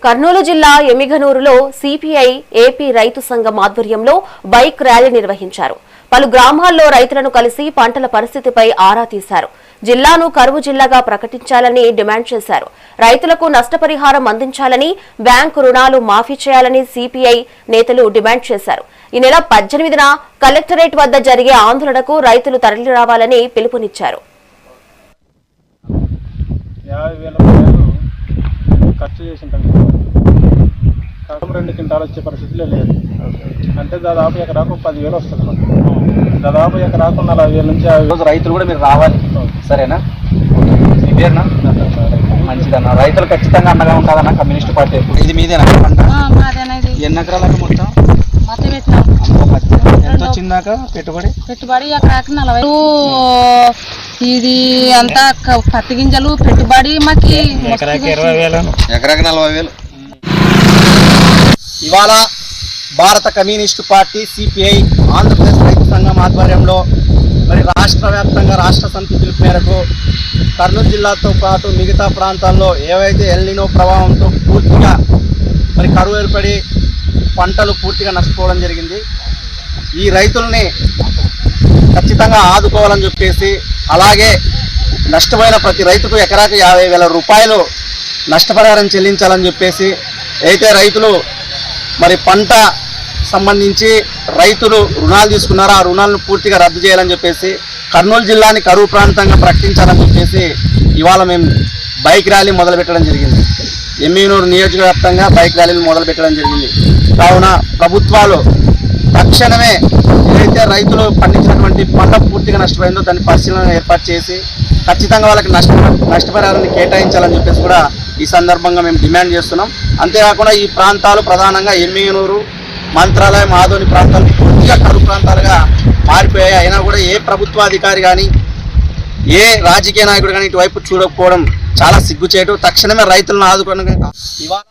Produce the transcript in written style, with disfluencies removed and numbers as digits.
కర్నూలు జిల్లా ఎమిగనూరులో CPI AP రైతు సంఘం ఆధ్వర్యంలో బైక్ ర్యాలీ నిర్వహించారు. పలు గ్రామాల్లో రైతులను కలిసి పంటల పరిస్థితిపై ఆరా తీశారు. జిల్లాను కరువు జిల్లాగా ప్రకటించాలని డిమాండ్ చేశారు. రైతులకు నష్టపరిహారం అందించాలని, బ్యాంకు రుణాలు మాఫీ చేయాలని సిపిఐ నేతలు డిమాండ్ చేశారు. ఈ నెల 18న కలెక్టరేట్ వద్ద జరిగే ఆందోళనకు రైతులు తరలిరావాలని పిలుపునిచ్చారు. ఖర్చు చేసింటాం, 2 క్వింటాలు వచ్చే పరిస్థితిలో లేదు. అంటే దాదాపు ఎకరాకు 10,000 వస్తుంది. మనకు దాదాపు ఎకరాకు 40,000 నుంచి 50,000 రైతులు కూడా మీరు రావాలి, సరేనా? మీ పేరునా? మంచిదన్న. రైతులు ఖచ్చితంగా అండగా ఉంటుందన్న కమ్యూనిస్ట్ పార్టీ. ఇది మీదేనా పంట? ఎన్ని ఎకరాలకు మొత్తం? ఎంత వచ్చిందాక పెట్టుబడి ఎకరాకి 40. ఇది అంతా పత్తి గింజలు పెట్టుబడి మాకు ఎకరాకి 20,000. ఎకరాకి 40,000. ఇవాళ భారత కమ్యూనిస్టు పార్టీ సిపిఐ ఆంధ్రప్రదేశ్ రైతు సంఘం ఆధ్వర్యంలో మరి రాష్ట్ర వ్యాప్తంగా రాష్ట్ర సమితి పిలుపు మేరకు కర్నూలు జిల్లాతో పాటు మిగతా ప్రాంతాల్లో ఏవైతే ఎల్నినో ప్రభావంతో పూర్తిగా మరి కరువు ఏర్పడి పంటలు పూర్తిగా నష్టపోవడం జరిగింది. ఈ రైతుల్ని ఖచ్చితంగా ఆదుకోవాలని చెప్పేసి, అలాగే నష్టమైన ప్రతి రైతుకు ఎకరాకు 50,000 రూపాయలు నష్టపరిహారం చెల్లించాలని చెప్పేసి, అయితే రైతులు మరి పంట సంబంధించి రైతులు రుణాలు తీసుకున్నారో ఆ రుణాలను పూర్తిగా రద్దు చేయాలని చెప్పేసి, కర్నూలు జిల్లాని కరువు ప్రాంతంగా ప్రకటించాలని చెప్పేసి ఇవాళ మేము బైక్ ర్యాలీ మొదలుపెట్టడం జరిగింది. ఎమ్మిగనూరు నియోజకవ్యాప్తంగా బైక్ ర్యాలీలు మొదలుపెట్టడం జరిగింది. కావున ప్రభుత్వాలు తక్షణమే ఏదైతే రైతులు పండించినటువంటి పంట పూర్తిగా నష్టపోయిందో దాన్ని పరిశీలన ఏర్పాటు చేసి ఖచ్చితంగా వాళ్ళకి నష్టపరిహారాన్ని కేటాయించాలని చెప్పేసి కూడా ఈ సందర్భంగా మేము డిమాండ్ చేస్తున్నాం. అంతేకాకుండా ఈ ప్రాంతాలు ప్రధానంగా ఎమ్మిగనూరు, మంత్రాలయం, ఆదోని ప్రాంతాలు పూర్తిగా కరువు ప్రాంతాలుగా మారిపోయాయి. అయినా కూడా ఏ ప్రభుత్వాధికారి కానీ ఏ రాజకీయ నాయకుడు కానీ ఇటువైపు చూడకపోవడం చాలా సిగ్గుచేటు. తక్షణమే రైతులను ఆదుకోవడం ఇవాళ